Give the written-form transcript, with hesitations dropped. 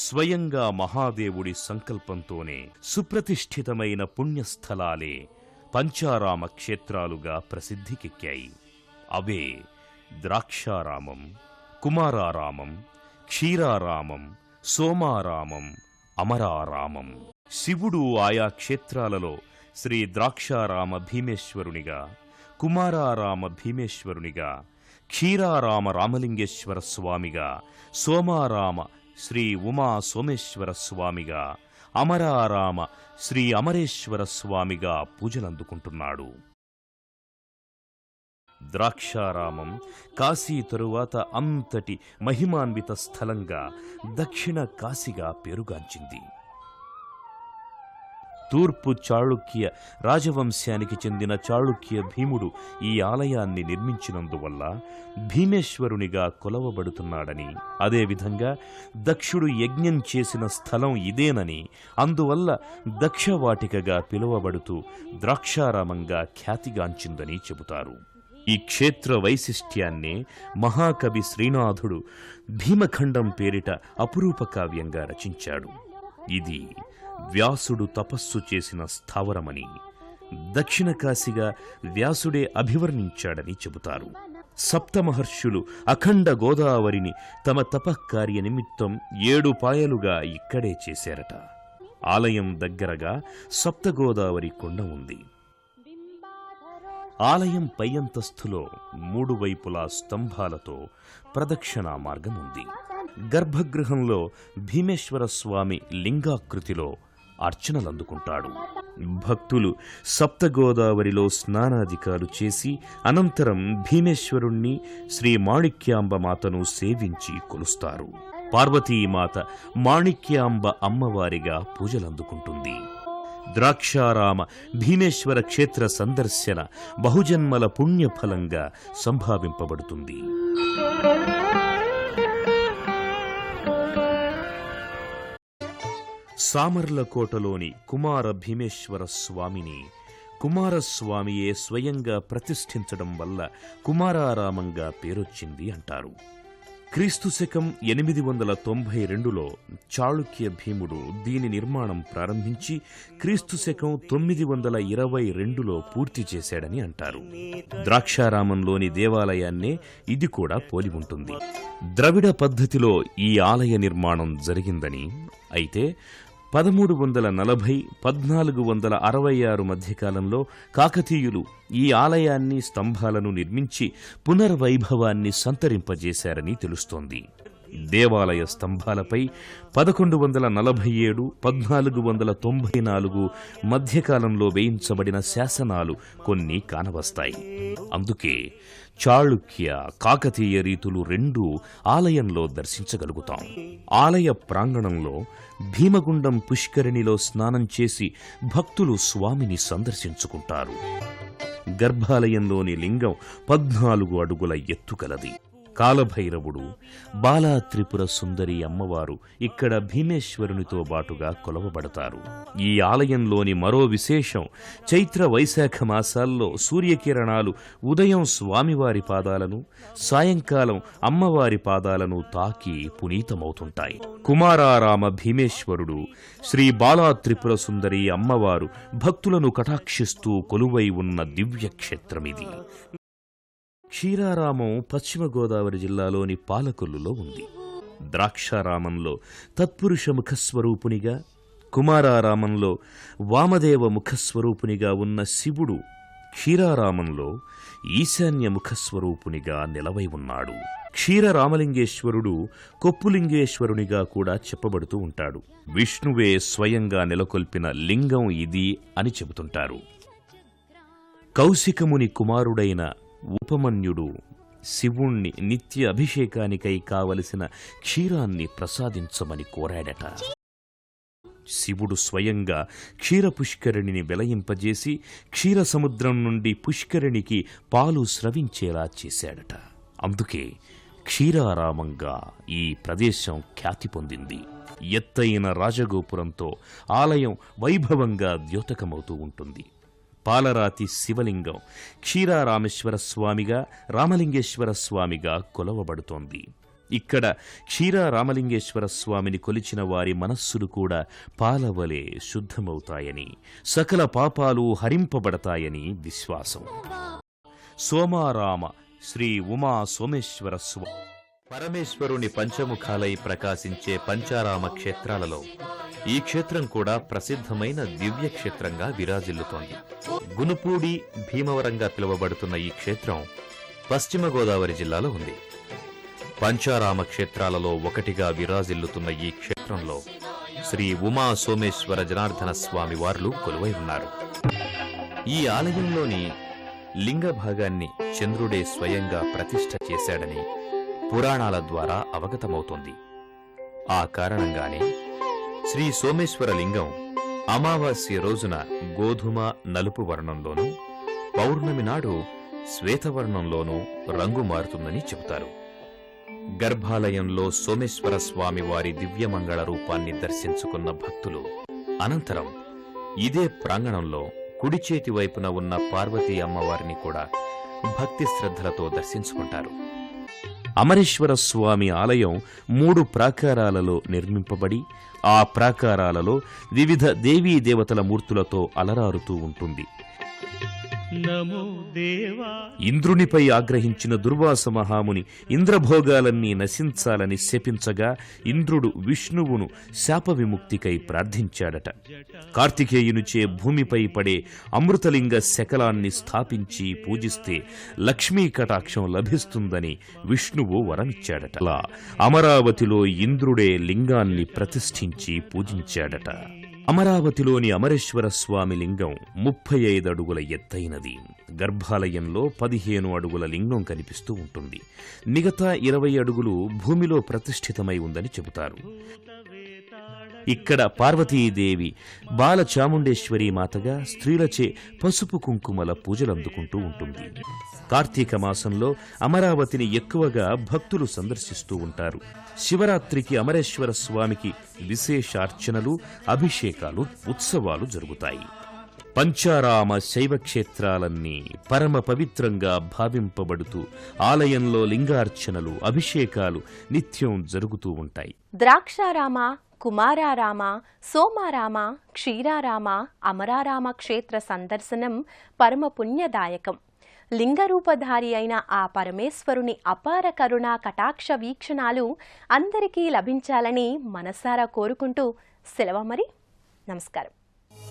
స్వయంగా మహాదేవుడి సంకల్పంతోనే సుప్రతిష్ఠితమైన పుణ్యస్థలాలే పంచారామ క్షేత్రాలుగా ప్రసిద్ధికెక్కాయి. అవే ద్రాక్షారామం, కుమారారామం, క్షీరారామం, సోమారామం, అమరారామం. శివుడు ఆయా క్షేత్రాలలో శ్రీ ద్రాక్షారామ భీమేశ్వరునిగా, కుమారారామ భీమేశ్వరునిగా, క్షీరారామ రామలింగేశ్వర స్వామిగా, సోమారామ శ్రీ ఉమా సోమేశ్వర స్వామిగా, అమరారామ శ్రీ అమరేశ్వర స్వామిగా పూజలందుకుంటున్నాడు. ద్రాక్షారామం కాశీ తరువాత అంతటి మహిమాన్విత స్థలంగా దక్షిణ కాశీగా పేరుగాంచింది. తూర్పు చాళుక్య రాజవంశానికి చెందిన చాళుక్య భీముడు ఈ ఆలయాన్ని నిర్మించినందువల్ల భీమేశ్వరునిగా కొలవబడుతున్నాడని, అదేవిధంగా దక్షుడు యజ్ఞం చేసిన స్థలం ఇదేనని, అందువల్ల దక్షవాటికగా పిలువబడుతూ ద్రాక్షారామంగా ఖ్యాతిగాంచిందని చెబుతారు. ఈ క్షేత్ర వైశిష్ట్యాన్నే మహాకవి శ్రీనాథుడు భీమఖండం పేరిట అపురూప కావ్యంగా రచించాడు. ఇది వ్యాసుడు తపస్సు చేసిన స్థావరమని, దక్షిణ కాశీగా వ్యాసుడే అభివర్ణించాడని చెబుతారు. సప్తమహర్షులు అఖండ గోదావరిని తమ తపఃకార్య నిమిత్తం 7 పాయలుగా ఇక్కడే చేశారట. ఆలయం దగ్గరగా సప్తగోదావరి కొండ ఉంది. ఆలయం పై అంతస్తులో 3 వైపులా స్తంభాలతో ప్రదక్షిణా మార్గం ఉంది. గర్భగృహంలో భీమేశ్వర స్వామి లింగాకృతిలో అర్చనలందుకుంటాడు. భక్తులు సప్తగోదావరిలో స్నానాధికాలు చేసి అనంతరం భీమేశ్వరుణ్ణి, శ్రీ మాణిక్యాంబ మాతను సేవించి కొలుస్తారు. పార్వతీమాత మాణిక్యాంబ అమ్మవారిగా పూజలందుకుంటుంది. ద్రాక్షారామ భీమేశ్వర క్షేత్ర సందర్శన బహుజన్మల పుణ్యఫలంగా సంభావింపబడుతుంది. సామర్లకోటలోని కుమార భీమేశ్వర స్వామిని కుమారస్వామియే స్వయంగా ప్రతిష్ఠించడం వల్ల కుమారారామంగా పేరొచ్చింది అంటారు. క్రీస్తు శకం 892లో చాళుక్య భీముడు దీని నిర్మాణం ప్రారంభించి క్రీస్తు శకం 922లో పూర్తి చేశాడని అంటారు. ద్రాక్షారామంలోని దేవాలయాన్నే ఇది కూడా పోలి ఉంటుంది. ద్రవిడ పద్ధతిలో ఈ ఆలయ నిర్మాణం జరిగిందని, అయితే 1340-1466 మధ్యకాలంలో కాకతీయులు ఈ ఆలయాన్ని, స్తంభాలను నిర్మించి పునర్వైభవాన్ని సంతరింపజేశారని తెలుస్తోంది. దేవాలయ స్తంభాలపై 1147-1494 మధ్యకాలంలో వేయించబడిన శాసనాలు కొన్ని కానవస్తాయి. అందుకే చాళుక్య, కాకతీయ రీతులు రెండూ ఆలయంలో దర్శించగలుగుతాం. ఆలయ ప్రాంగణంలో భీమగుండం పుష్కరిణిలో స్నానం చేసి భక్తులు స్వామిని సందర్శించుకుంటారు. గర్భాలయంలోని లింగం 14 అడుగుల ఎత్తుగలది. కాలభైరవుడు, బాలా త్రిపుర సుందరి అమ్మవారు ఇక్కడ భీమేశ్వరునితో బాటుగా కొలవబడతారు. ఈ ఆలయంలోని మరో విశేషం, చైత్ర వైశాఖ మాసాల్లో సూర్యకిరణాలు ఉదయం స్వామివారి పాదాలను, సాయంకాలం అమ్మవారి పాదాలను తాకి పునీతమవుతుంటాయి. కుమారారామ భీమేశ్వరుడు, శ్రీ బాలా త్రిపుర సుందరి అమ్మవారు భక్తులను కటాక్షిస్తూ కొలువై ఉన్న దివ్యక్షేత్రమిది. క్షీరారామం పశ్చిమ గోదావరి జిల్లాలోని పాలకొల్లులో ఉంది. ద్రాక్షారామంలో తత్పురుష ముఖస్వరూపునిగా, కుమారారామంలో వామదేవ ముఖస్వరూపునిగా ఉన్న శివుడు క్షీరారామంలో ఈశాన్య ముఖస్వరూపునిగా నిలవై ఉన్నాడు. క్షీరరామలింగేశ్వరుడు కొప్పులింగేశ్వరునిగా కూడా చెప్పబడుతూ ఉంటాడు. విష్ణువే స్వయంగా నెలకొల్పిన లింగం ఇది అని చెబుతుంటారు. కౌశికముని కుమారుడైన ఉపమన్యుడు శివుణ్ణి నిత్య అభిషేకానికై కావలసిన క్షీరాన్ని ప్రసాదించమని కోరాడట. శివుడు స్వయంగా క్షీరపుష్కరిణిని వెలయింపజేసి క్షీరసముద్రం నుండి పుష్కరిణికి పాలు స్రవించేలా చేశాడట. అందుకే క్షీరారామంగా ఈ ప్రదేశం ఖ్యాతి పొందింది. ఎత్తైన రాజగోపురంతో ఆలయం వైభవంగా ద్యోతకమవుతూ ఉంటుంది. పాలరాతి శివలింగం క్షీరారామేశ్వర స్వామిగా, రామలింగేశ్వర స్వామిగా కొలవబడుతోంది. ఇక్కడ క్షీరారామలింగేశ్వర స్వామిని కొలిచిన వారి మనస్సులు కూడా పాలవలే శుద్ధమవుతాయని, సకల పాపాలు హరింపబడతాయని విశ్వాసం. సోమారామ శ్రీ ఉమా సోమేశ్వర స్వామి పరమేశ్వరుని పంచముఖాలై ప్రకాశించే పంచారామ క్షేత్రాలలో ఈ క్షేత్రం కూడా ప్రసిద్ధమైన దివ్యక్షేత్రంగా విరాజిల్లుతోంది. గునుపూడి భీమవరంగా పిలువబడుతున్న ఈ క్షేత్రం పశ్చిమ గోదావరి జిల్లాలో ఉంది. పంచారామ క్షేత్రాలలో ఒకటిగా విరాజిల్లుతున్న ఈ క్షేత్రంలో శ్రీ ఉమా సోమేశ్వర జనార్దన స్వామి వార్లు కొలువై ఉన్నారు. ఈ ఆలయంలోని లింగ భాగాన్ని చంద్రుడే స్వయంగా ప్రతిష్ఠ చేశాడని పురాణాల ద్వారా అవగతమవుతోంది. ఆ కారణంగానే శ్రీ సోమేశ్వర లింగం అమావాస్య రోజున గోధుమ నలుపు వర్ణంలోనూ, పౌర్ణమి నాడు శ్వేతవర్ణంలోనూ రంగు మారుతుందని చెబుతారు. గర్భాలయంలో సోమేశ్వర స్వామి వారి దివ్యమంగళ రూపాన్ని దర్శించుకున్న భక్తులు అనంతరం ఇదే ప్రాంగణంలో కుడి చేతి వైపున ఉన్న పార్వతీ అమ్మవారిని కూడా భక్తి శ్రద్ధలతో దర్శించుకుంటారు. అమరేశ్వర స్వామి ఆలయం 3 ప్రాకారాలలో నిర్మింపబడి ఆ ప్రాకారాలలో వివిధ దేవీ దేవతల మూర్తులతో అలరారుతూ ఉంటుంది. ఇంద్రునిపై ఆగ్రహించిన దుర్వాస మహాముని ఇంద్రభోగాలన్నీ నశించాలని శపించగా ఇంద్రుడు విష్ణువును శాప విముక్తికై ప్రార్థించాడట. కార్తికేయునిచే భూమిపై పడే అమృతలింగ శకలాన్ని స్థాపించి పూజిస్తే లక్ష్మీ కటాక్షం లభిస్తుందని విష్ణువు వరమిచ్చాడట. అలా అమరావతిలో ఇంద్రుడే లింగాన్ని ప్రతిష్ఠించి పూజించాడట. అమరావతిలోని అమరేశ్వర స్వామి లింగం 35 అడుగుల ఎత్తైనది. గర్భాలయంలో 15 అడుగుల లింగం కనిపిస్తూ ఉంటుంది. మిగతా 20 అడుగులు భూమిలో ప్రతిష్ఠితమై ఉందని చెబుతారు. ఇక్కడ పార్వతీదేవి బాలచాముండేశ్వరి మాతగా స్త్రీలచే పసుపు కుంకుమల పూజలందుకుంటూ ఉంటుంది. కార్తీక మాసంలో అమరావతిని ఎక్కువగా భక్తులు సందర్శిస్తూ ఉంటారు. శివరాత్రికి అమరేశ్వర స్వామికి విశేషార్చనలు, అభిషేకాలు, ఉత్సవాలు జరుగుతాయి. పంచారామ శైవక్షేత్రాలన్నీ పరమ పవిత్రంగా భావింపబడుతూ ఆలయంలో లింగార్చనలు, అభిషేకాలు నిత్యం జరుగుతూ ఉంటాయి. ద్రాక్షారామ, కుమారారామ, సోమారామ, క్షీరారామ, అమరారామ క్షేత్ర సందర్శనం పరమ పుణ్యదాయకం. లింగరూపధారి అయిన ఆ పరమేశ్వరుని అపార కరుణా కటాక్ష వీక్షణాలు అందరికీ లభించాలని మనసారా కోరుకుంటూ సెలవు. మరి నమస్కారం.